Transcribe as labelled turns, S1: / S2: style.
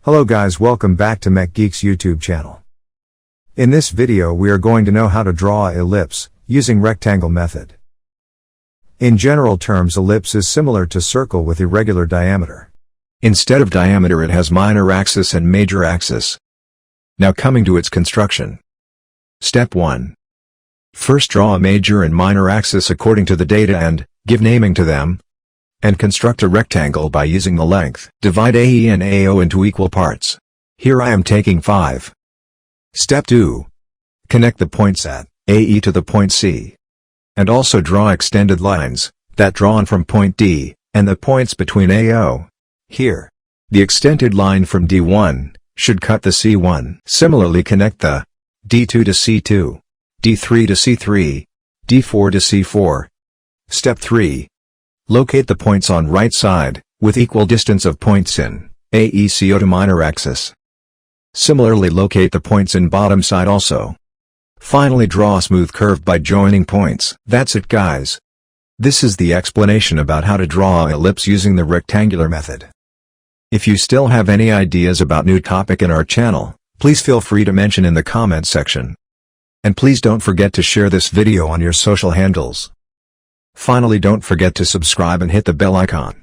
S1: Hello guys, welcome back to Mech Geeks YouTube channel. In this video we are going to know how to draw an ellipse, using rectangle method. In general terms, ellipse is similar to circle with irregular diameter.
S2: Instead of diameter it has minor axis and major axis. Now coming to its construction. Step 1. First draw a major and minor axis according to the data and give naming to them. And construct a rectangle by using the length. Divide AE and AO into equal parts. Here I am taking 5. Step 2. Connect the points at AE to the point C. And also draw extended lines, that drawn from point D, and the points between AO. Here. The extended line from D1, should cut the C1. Similarly connect the D2 to C2, D3 to C3, D4 to C4. Step 3. Locate the points on right side, with equal distance of points in AECO to minor axis. Similarly locate the points in bottom side also. Finally draw a smooth curve by joining points. That's it guys. This is the explanation about how to draw an ellipse using the rectangular method. If you still have any ideas about new topic in our channel, please feel free to mention in the comment section. And please don't forget to share this video on your social handles. Finally, don't forget to subscribe and hit the bell icon.